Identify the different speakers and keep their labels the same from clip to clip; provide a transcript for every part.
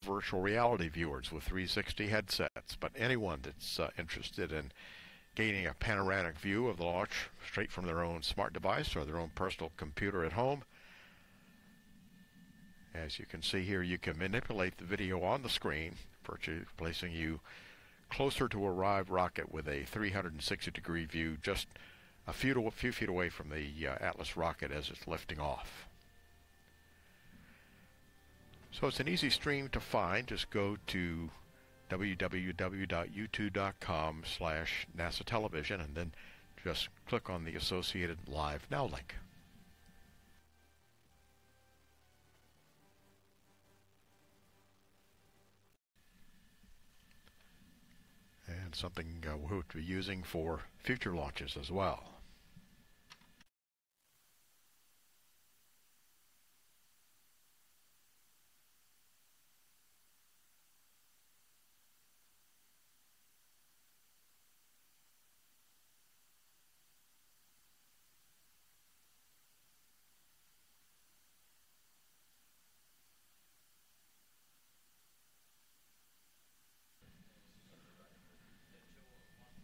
Speaker 1: virtual reality viewers with 360 headsets, but anyone that's interested in gaining a panoramic view of the launch straight from their own smart device or their own personal computer at home. As you can see here, you can manipulate the video on the screen, placing you closer to a live rocket with a 360-degree view, just a few feet away from the Atlas rocket as it's lifting off. So it's an easy stream to find. Just go to www.youtube.com/NASA television and then just click on the associated Live Now link. And something we'll be using for future launches as well.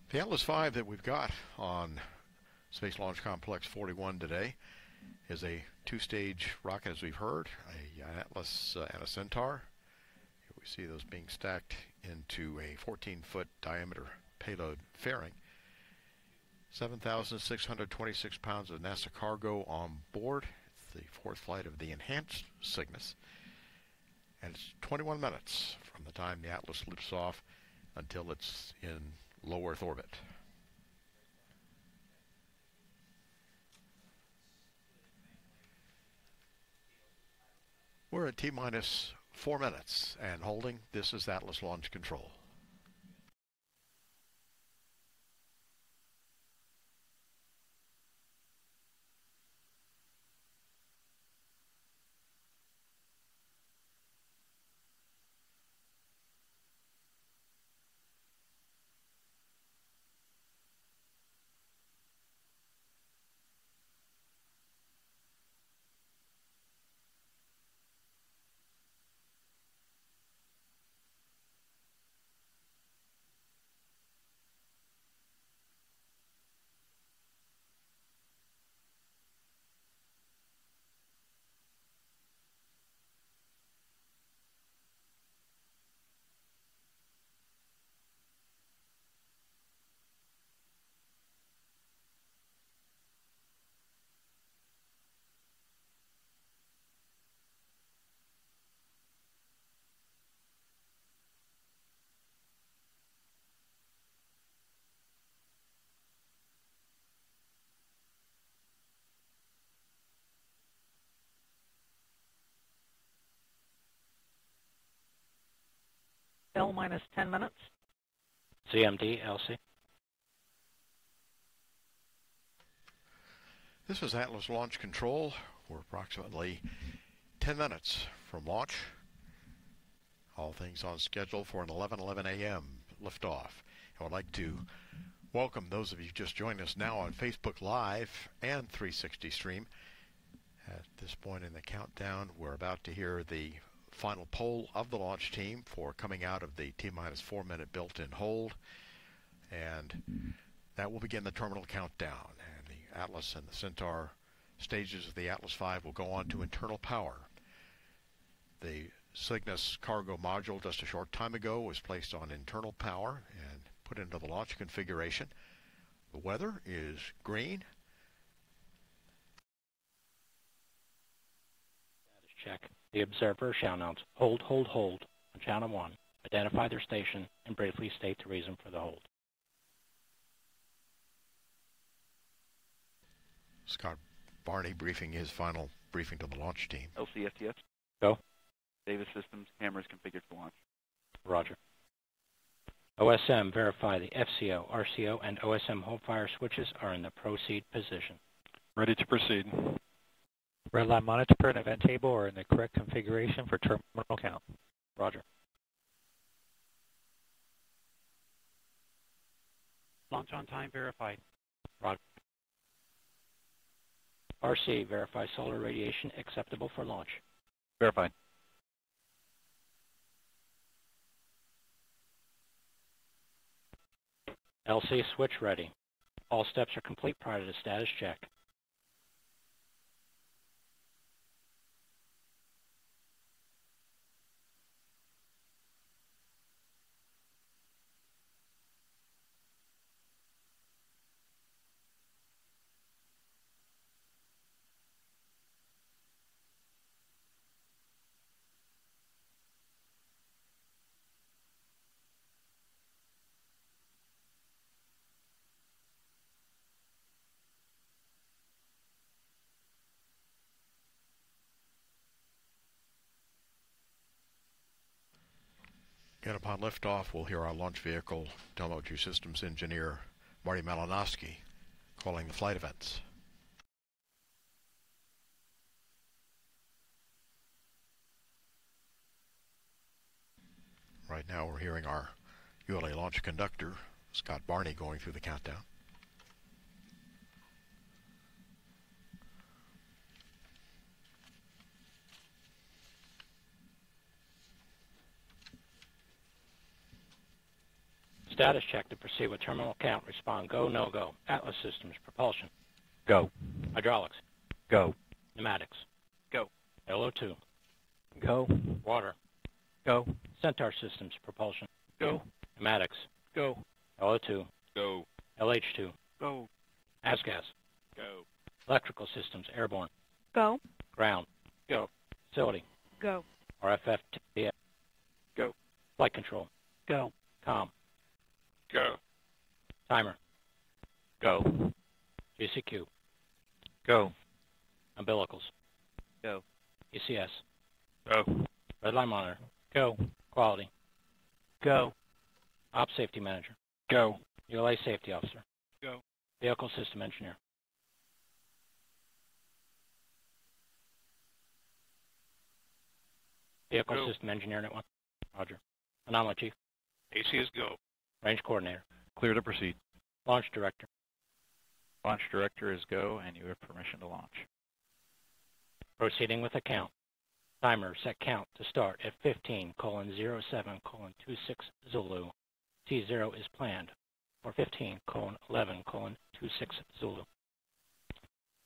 Speaker 1: The Atlas V that we've got on Space Launch Complex 41 today is a two-stage rocket, as we've heard, an Atlas and a Centaur. Here we see those being stacked into a 14-foot diameter payload fairing. 7,626 pounds of NASA cargo on board. It's the fourth flight of the enhanced Cygnus. And it's 21 minutes from the time the Atlas lifts off until it's in low Earth orbit. We're at T-minus 4 minutes and holding. This is Atlas Launch Control.
Speaker 2: L minus 10 minutes.
Speaker 3: CMD, LC.
Speaker 1: This is Atlas Launch Control. We're approximately 10 minutes from launch. All things on schedule for an 11:11 a.m. liftoff. I would like to welcome those of you who just joined us now on Facebook Live and 360 Stream. At this point in the countdown, we're about to hear the final poll of the launch team for coming out of the T-minus 4 minute built-in hold, and that will begin the terminal countdown. And the Atlas and the Centaur stages of the Atlas V will go on to internal power. The Cygnus cargo module just a short time ago was placed on internal power and put into the launch configuration. The weather is green.
Speaker 3: Check. The observer shall announce hold, hold, hold on channel 1, identify their station, and briefly state the reason for the hold.
Speaker 1: Scott Barney briefing his final briefing to the launch team.
Speaker 4: LCFTS.
Speaker 3: Go.
Speaker 4: Davis Systems, cameras configured for launch.
Speaker 3: Roger. OSM, verify the FCO, RCO, and OSM hold fire switches are in the proceed position.
Speaker 5: Ready to proceed.
Speaker 2: Red line monitor and event table are in the correct configuration for terminal count.
Speaker 3: Roger.
Speaker 2: Launch on time verified.
Speaker 3: Roger. RC, verify solar radiation acceptable for launch.
Speaker 5: Verified.
Speaker 3: LC switch ready. All steps are complete prior to the status check.
Speaker 1: And upon liftoff, we'll hear our launch vehicle Demo 2 Systems engineer Marty Malinowski calling the flight events. Right now we're hearing our ULA launch conductor, Scott Barney, going through the countdown.
Speaker 3: Status check to proceed with terminal count. Respond go, no go. Atlas Systems, propulsion.
Speaker 2: Go.
Speaker 3: Hydraulics.
Speaker 2: Go.
Speaker 3: Pneumatics.
Speaker 4: Go.
Speaker 3: LO2.
Speaker 2: Go.
Speaker 3: Water.
Speaker 2: Go.
Speaker 3: Centaur Systems, propulsion.
Speaker 4: Go.
Speaker 3: Pneumatics.
Speaker 4: Go.
Speaker 3: LO2.
Speaker 4: Go.
Speaker 3: LH2.
Speaker 4: Go.
Speaker 3: ASGAS.
Speaker 4: Go.
Speaker 3: Electrical Systems, airborne.
Speaker 5: Go.
Speaker 3: Ground.
Speaker 4: Go.
Speaker 3: Facility.
Speaker 5: Go.
Speaker 3: RFFTS.
Speaker 4: Go.
Speaker 3: Flight control.
Speaker 5: Go.
Speaker 3: Com.
Speaker 4: Go.
Speaker 3: Timer.
Speaker 4: Go.
Speaker 3: GCQ.
Speaker 2: Go.
Speaker 3: Umbilicals.
Speaker 4: Go.
Speaker 3: ECS.
Speaker 4: Go.
Speaker 3: Redline monitor. Go. Quality.
Speaker 2: Go.
Speaker 3: Op safety manager.
Speaker 4: Go.
Speaker 3: ULA safety officer.
Speaker 4: Go.
Speaker 3: Vehicle system engineer. Vehicle
Speaker 4: Go.
Speaker 3: system engineer at 1. Roger. Anomaly chief.
Speaker 4: AC is go.
Speaker 3: Range coordinator.
Speaker 4: Clear to proceed.
Speaker 3: Launch director.
Speaker 4: Launch director is go, and you have permission to launch.
Speaker 3: Proceeding with the count. Timer set count to start at 15:07:26 Zulu. T0 is planned for 15:11:26 Zulu.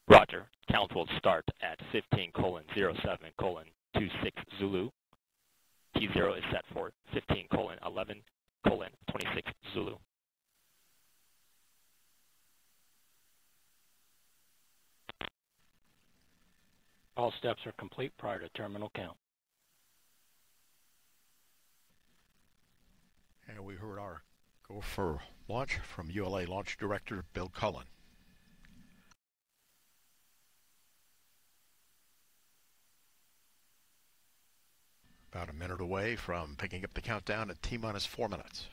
Speaker 6: Roger. Count will start at 15:07:26 Zulu. T0 is set for 15:11:26 Zulu.
Speaker 3: All steps are complete prior to terminal count.
Speaker 1: And we heard our go for launch from ULA Launch Director Bill Cullen. About a minute away from picking up the countdown at T-minus 4 minutes.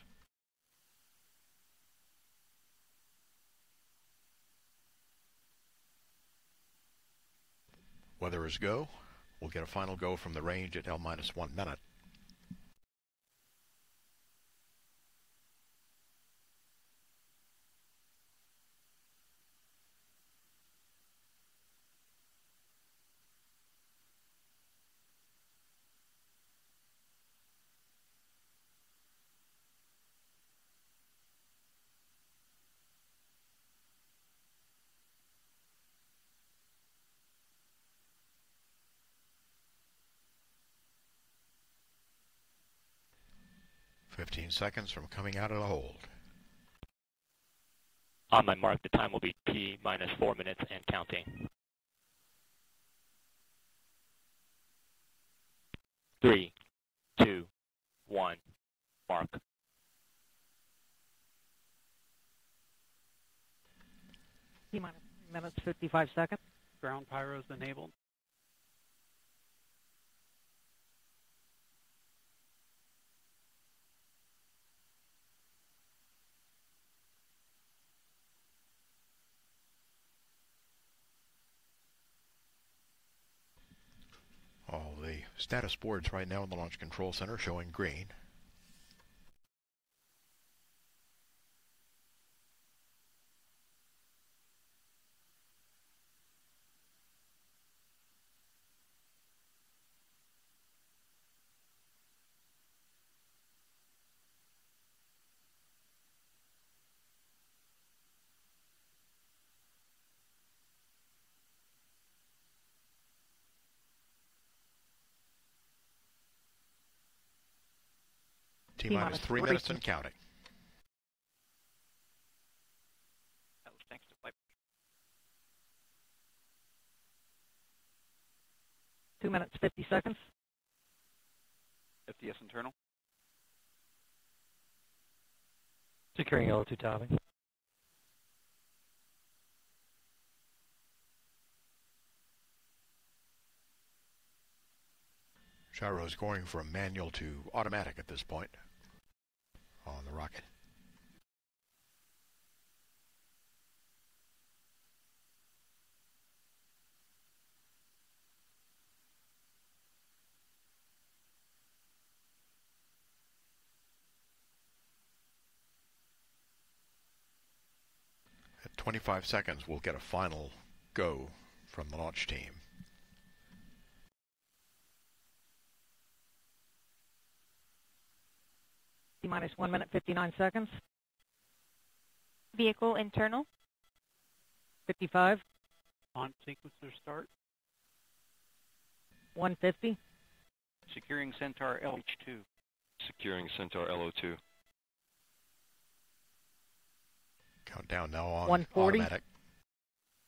Speaker 1: Weather is go. We'll get a final go from the range at L-minus 1 minute. "15 seconds from coming out of the hold."
Speaker 6: On my mark, the time will be T-minus 4 minutes and counting. 3, 2, 1, mark.
Speaker 5: T-minus 3 minutes, 55 seconds.
Speaker 7: Ground pyros enabled.
Speaker 1: All the status boards right now in the Launch Control Center showing green. T-minus 3 minutes and counting.
Speaker 6: That was thanks to flight.
Speaker 5: 2 minutes, 50 seconds.
Speaker 4: FDS internal.
Speaker 2: Securing L2 topping.
Speaker 1: Gyro is going from manual to automatic at this point on the rocket. At 25 seconds, we'll get a final go from the launch team.
Speaker 5: T-minus 1 minute, 59 seconds.
Speaker 8: Vehicle internal.
Speaker 5: 55.
Speaker 7: On sequencer start.
Speaker 5: 150.
Speaker 4: Securing Centaur LH2.
Speaker 6: Securing Centaur LO2.
Speaker 1: Countdown now on
Speaker 5: 140.
Speaker 1: automatic.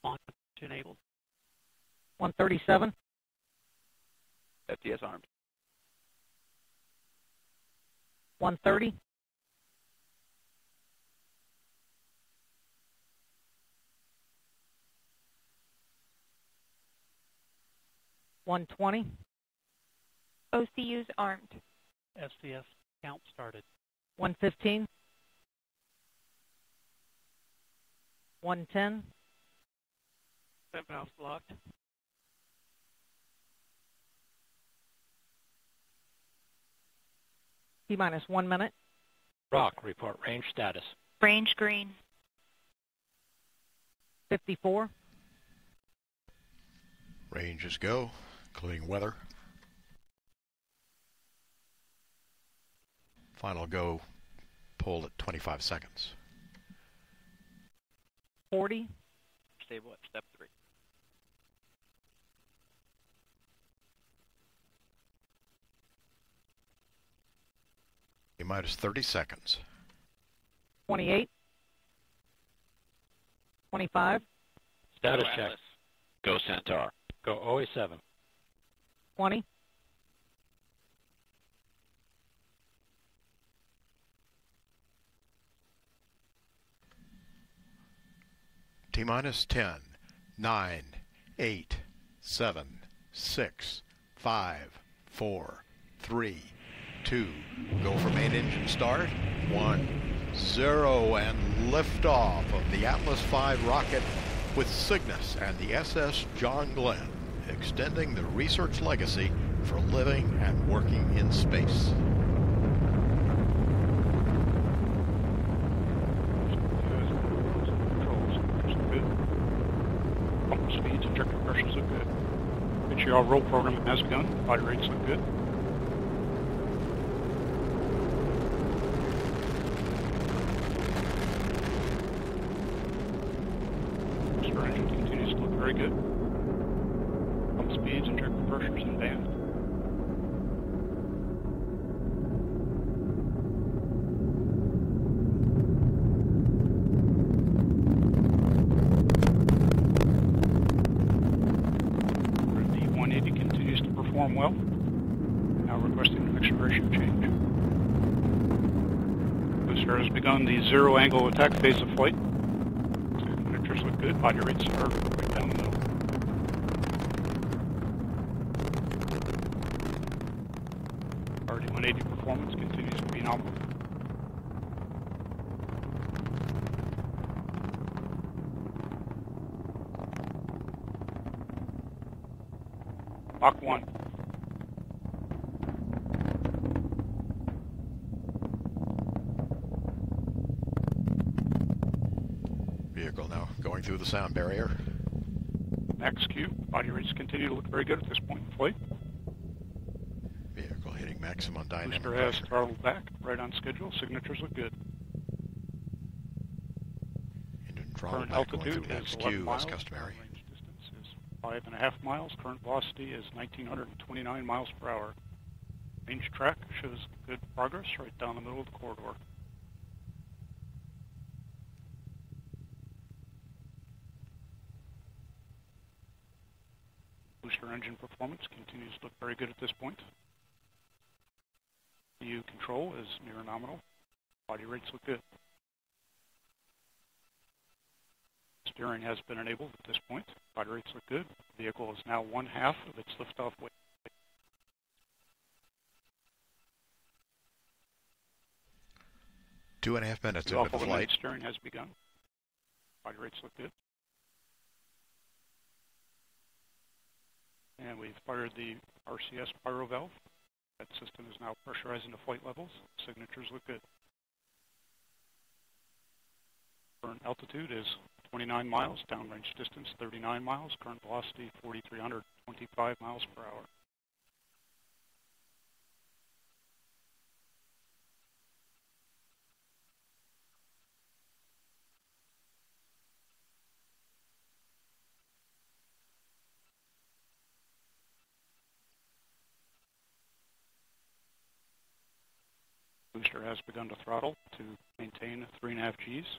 Speaker 7: Launch enabled.
Speaker 5: 137.
Speaker 4: FDS armed.
Speaker 5: 130. 120.
Speaker 8: OCUs armed.
Speaker 7: SCS count started.
Speaker 5: 115. 110.
Speaker 7: Vent valves blocked.
Speaker 5: T-minus 1 minute.
Speaker 3: Rock, report range status.
Speaker 8: Range green.
Speaker 5: 54.
Speaker 1: Range is go, including weather. Final go pulled at 25 seconds.
Speaker 5: 40.
Speaker 4: Stable at step 3.
Speaker 1: T-minus 30 seconds.
Speaker 5: 28. 25.
Speaker 3: Status
Speaker 6: Go
Speaker 3: check.
Speaker 6: Atlas. Go Centaur.
Speaker 3: Go OA7.
Speaker 5: 20.
Speaker 1: T-minus 10, 9, 8, 7, 6, 5, 4, 3, 2. Go for main engine start. 1, 0, and liftoff of the Atlas V rocket with Cygnus and the SS John Glenn, extending the research legacy for living and working in space.
Speaker 9: Pump speeds, injector pressures look good. HER roll program has begun. Body rates look good. Booster engine continues to look very good. Pump speeds, injector pressures in band. Well, now requesting an acceleration change. Booster has begun the zero angle attack phase of flight. Pictures look good. Body rates are right down the middle. RD-180 performance continues to be nominal. Mach 1.
Speaker 1: Vehicle now going through the sound barrier.
Speaker 9: Max Q. Body rates continue to look very good at this point in flight.
Speaker 1: Vehicle hitting maximum dynamic
Speaker 9: Booster has
Speaker 1: pressure.
Speaker 9: throttled back, right on schedule. Signatures look good.
Speaker 1: Engine throttle
Speaker 9: Current
Speaker 1: back going
Speaker 9: altitude
Speaker 1: through
Speaker 9: is
Speaker 1: max
Speaker 9: 11
Speaker 1: Q
Speaker 9: miles.
Speaker 1: as customary.
Speaker 9: Range distance is 5.5 miles. Current velocity is 1,929 miles per hour. Range track shows good progress right down the middle of the corridor. Booster engine performance continues to look very good at this point. EU control is near nominal. Body rates look good. Steering has been enabled at this point. Body rates look good. The vehicle is now 1/2 of its liftoff weight.
Speaker 1: 2.5 minutes
Speaker 9: The
Speaker 1: into the
Speaker 9: off-wheel
Speaker 1: flight.
Speaker 9: steering has begun. Body rates look good. And we've fired the RCS pyro valve. That system is now pressurizing to flight levels. Signatures look good. Current altitude is 29 miles, downrange distance 39 miles, current velocity 4,325 miles per hour. Booster has begun to throttle to maintain 3.5 Gs.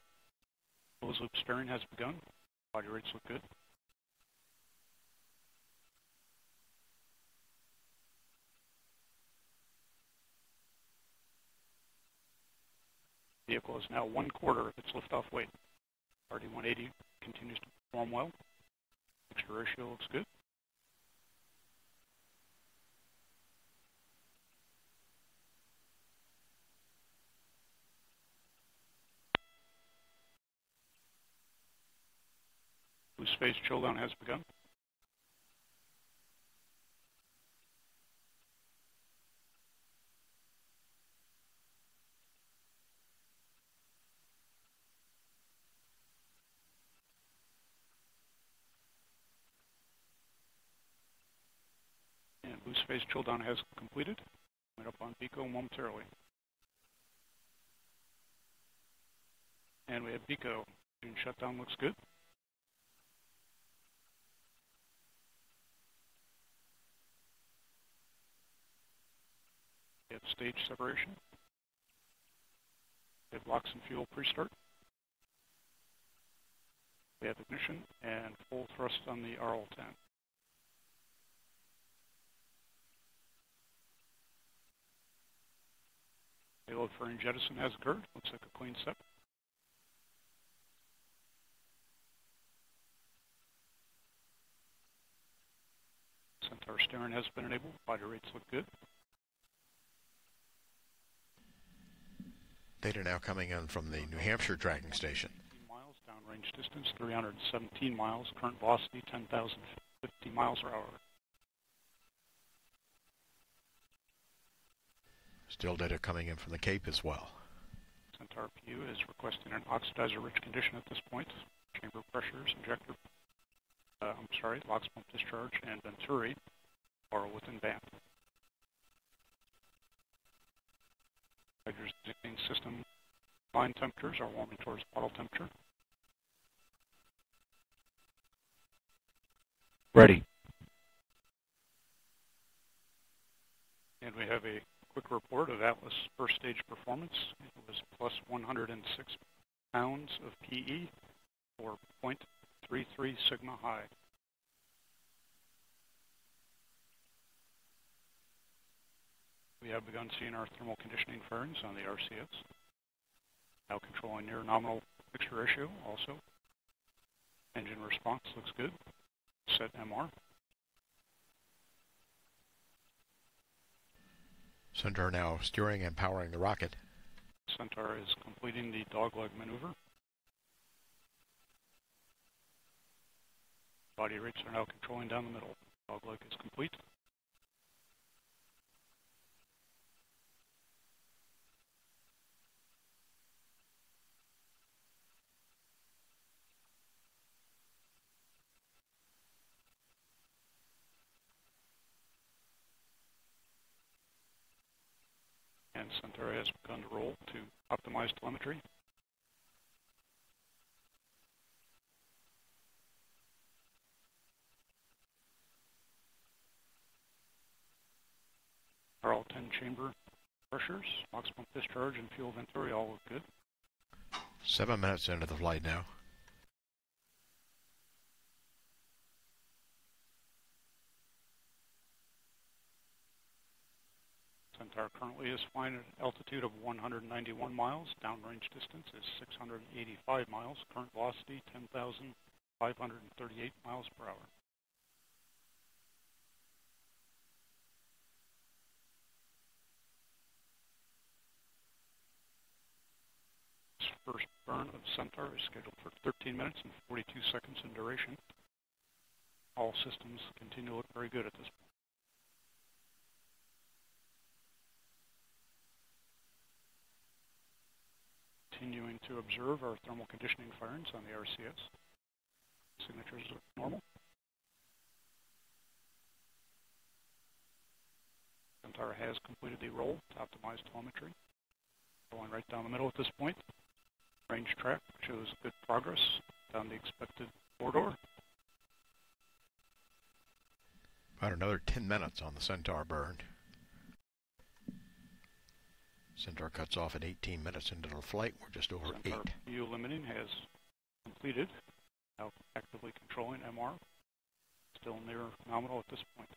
Speaker 9: Closed loop steering has begun. Body rates look good. Vehicle is now 1/4 of its liftoff weight. RD-180 continues to perform well. Mixture ratio looks good. Boost phase chill down has begun. And boost phase chill down has completed. Coming up on BECO momentarily. And we have BECO. Engine shutdown looks good. We have stage separation. We have LOX and fuel pre-start. We have ignition and full thrust on the RL-10. Payload fairing jettison has occurred. Looks like a clean set. Centaur steering has been enabled. Body rates look good.
Speaker 1: Data now coming in from the New Hampshire tracking station.
Speaker 9: Miles, downrange distance 317 miles, current velocity 10,050 miles per hour.
Speaker 1: Still data coming in from the Cape as well.
Speaker 9: Centaur PU is requesting an oxidizer-rich condition at this point. Chamber pressures, injector, LOX pump discharge, and venturi are within band. Existing system line temperatures are warming towards bottle temperature.
Speaker 4: Ready.
Speaker 9: And we have a quick report of Atlas first stage performance. It was plus 106 pounds of PE for 0.33 sigma high. We have begun seeing our thermal conditioning fairings on the RCS. Now controlling near nominal mixture ratio also. Engine response looks good. Set MR.
Speaker 1: Centaur now steering and powering the rocket.
Speaker 9: Centaur is completing the dogleg maneuver. Body rates are now controlling down the middle. Dogleg is complete. And Centaur has begun to roll to optimize telemetry. RL-10 chamber pressures, box pump discharge, and fuel venturi all look good.
Speaker 1: 7 minutes into the flight now.
Speaker 9: Centaur currently is flying at an altitude of 191 miles. Downrange distance is 685 miles. Current velocity 10,538 miles per hour. This first burn of Centaur is scheduled for 13 minutes and 42 seconds in duration. All systems continue to look very good at this point. Continuing to observe our thermal conditioning firings on the RCS. Signatures look normal. Centaur has completed the roll to optimize telemetry. Going right down the middle at this point. Range track shows good progress down the expected corridor.
Speaker 1: About another 10 minutes on the Centaur burn. Centaur cuts off at 18 minutes into the flight. We're just over
Speaker 9: Centaur
Speaker 1: 8.
Speaker 9: fuel limiting has completed. Now actively controlling MR. Still near nominal at this point.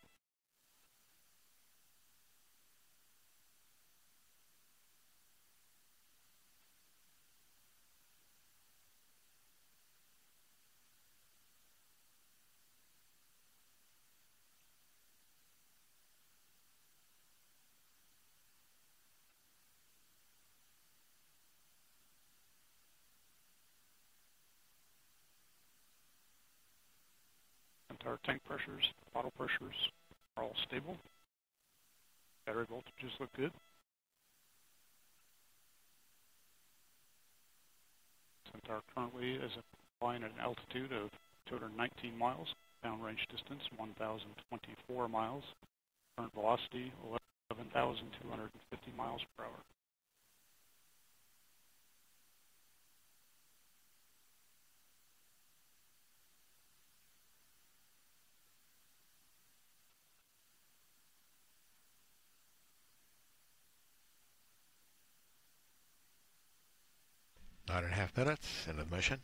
Speaker 9: Centaur tank pressures, throttle pressures are all stable. Battery voltages look good. Centaur currently is flying at an altitude of 219 miles. Downrange distance 1,024 miles. Current velocity 11,250 miles per hour.
Speaker 1: Nine and a half minutes into the mission.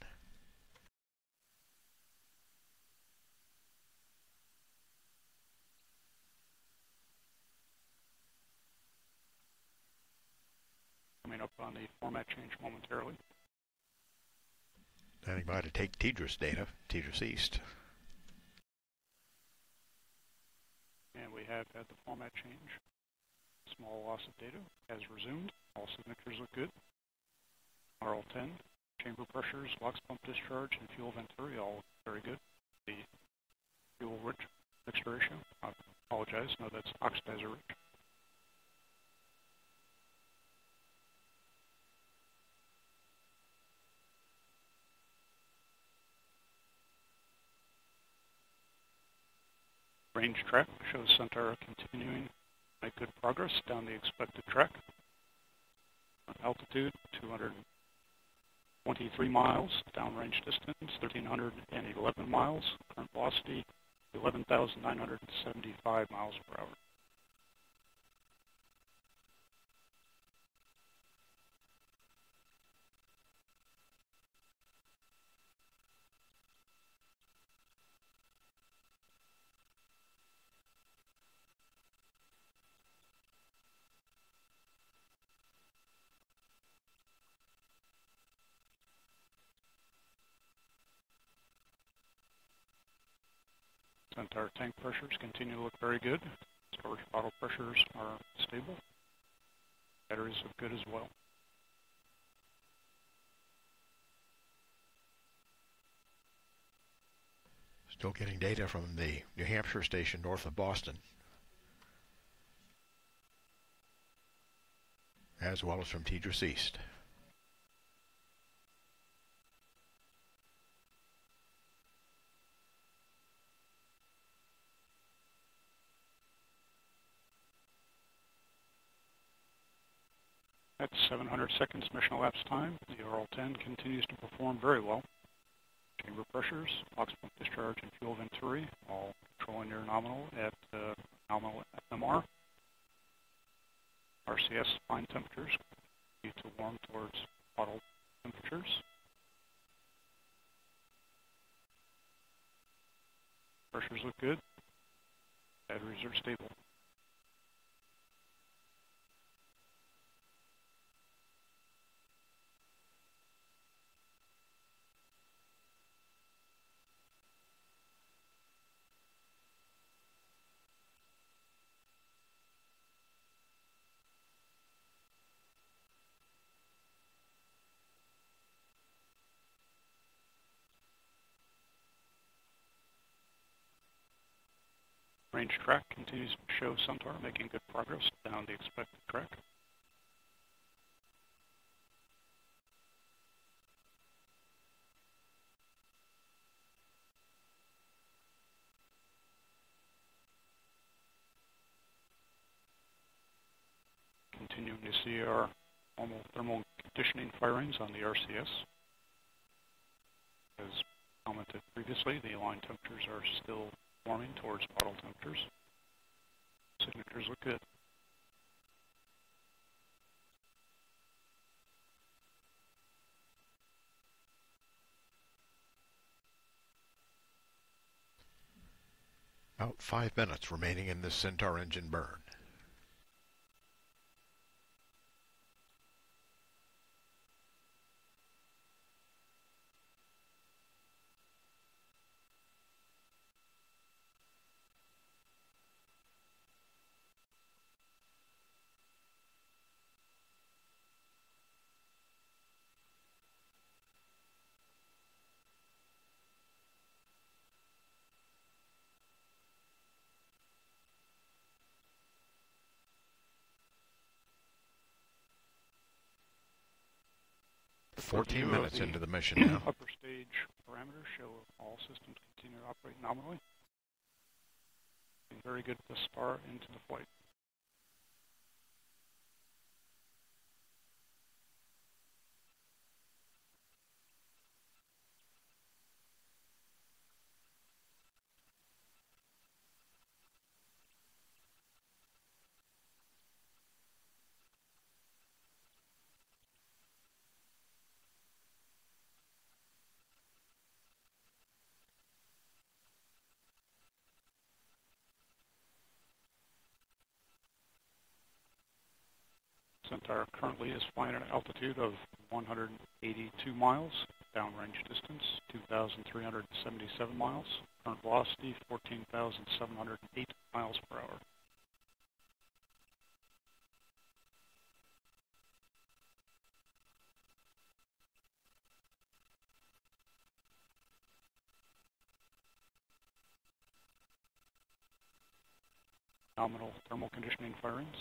Speaker 9: Coming up on the format change momentarily.
Speaker 1: Standing by to take TDRS data, TDRS East.
Speaker 9: And we have had the format change. Small loss of data has resumed. All signatures look good. RL10, chamber pressures, LOX pump discharge, and fuel venturi all very good. The fuel rich mixture ratio, I apologize, no, that's oxidizer rich. Range track shows Centaur continuing to make good progress down the expected track. Altitude 223 miles, downrange distance 1,311 miles, current velocity 11,975 miles per hour. Centaur tank pressures continue to look very good. Storage bottle pressures are stable. Batteries look good as well.
Speaker 1: Still getting data from the New Hampshire station north of Boston, as well as from TDRS East.
Speaker 9: At 700 seconds mission elapsed time, the RL10 continues to perform very well. Chamber pressures, LOX pump discharge, and fuel venturi all controlling near nominal at nominal MR. RCS fine temperatures continue to warm towards bottle temperatures. Pressures look good. Batteries are stable. Range track continues to show Centaur making good progress down the expected track. Continuing to see our normal thermal conditioning firings on the RCS. As commented previously, the line temperatures are still warming towards bottle temperatures. Signatures look good.
Speaker 1: About 5 minutes remaining in this Centaur engine burn.
Speaker 9: For
Speaker 1: 14
Speaker 9: view
Speaker 1: minutes
Speaker 9: of the
Speaker 1: into the mission now.
Speaker 9: Upper stage parameters show all systems continue to operate nominally. Very good to start into the flight. Centaur currently is flying at an altitude of 182 miles, downrange distance 2,377 miles, current velocity 14,708 miles per hour. Nominal thermal conditioning firings.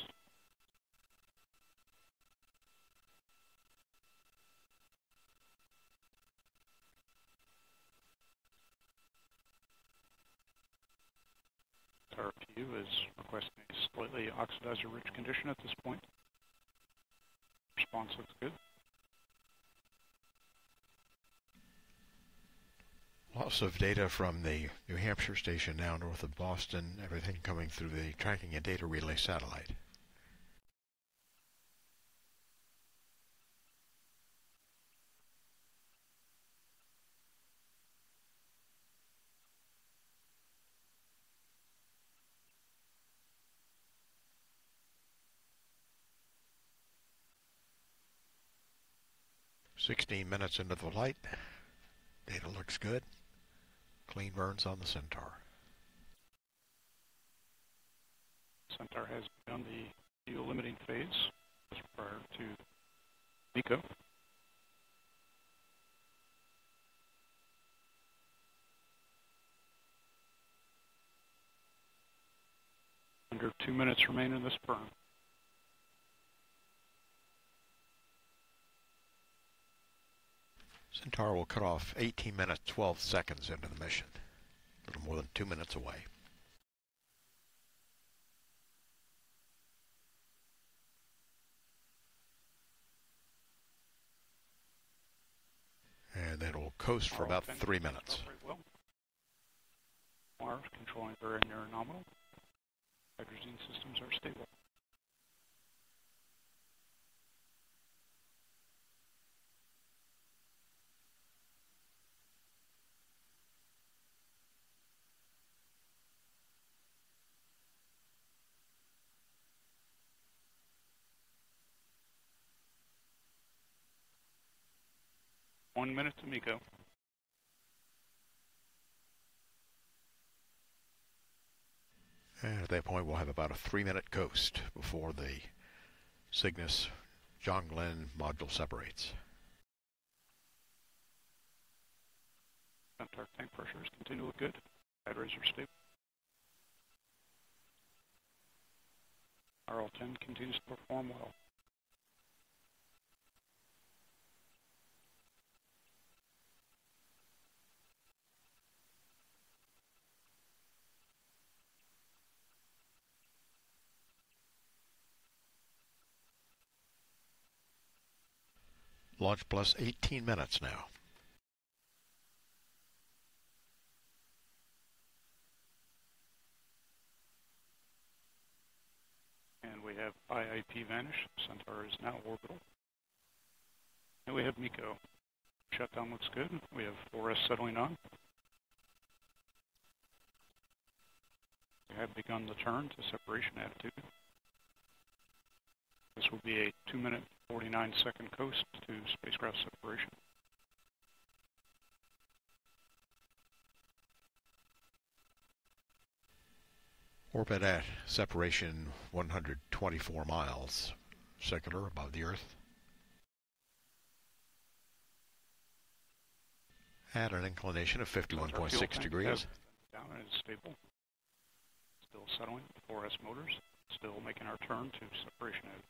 Speaker 9: Our PU is requesting a slightly oxidizer-rich condition at this point. Response looks good.
Speaker 1: Lots of data from the New Hampshire station now north of Boston, everything coming through the tracking and data relay satellite. "16 minutes into the flight. Data looks good. Clean burns on the Centaur."
Speaker 9: Centaur has begun the fuel limiting phase prior to MECO. Under 2 minutes remain in this burn.
Speaker 1: Centaur will cut off 18 minutes 12 seconds into the mission. A little more than 2 minutes away. And then it will coast for about 3 minutes.
Speaker 9: Well. Mars controlling very near nominal. Hydrogen systems are stable. 1 minute to MECO.
Speaker 1: And at that point, we'll have about a 3-minute coast before the Cygnus John Glenn module separates.
Speaker 9: Centaur tank pressures continue to look good. Batteries are stable. RL-10 continues to perform well.
Speaker 1: Launch plus 18 minutes now.
Speaker 9: And we have IIP vanish. Centaur is now orbital. And we have MECO. Shutdown looks good. We have 4S settling on. We have begun the turn to separation attitude. This will be a 2-minute, 49-second coast to spacecraft separation.
Speaker 1: Orbit at separation 124 miles circular above the Earth. At an inclination of 51.6 degrees.
Speaker 9: Down and is stable. Still settling. 4S motors. Still making our turn to separation attitude.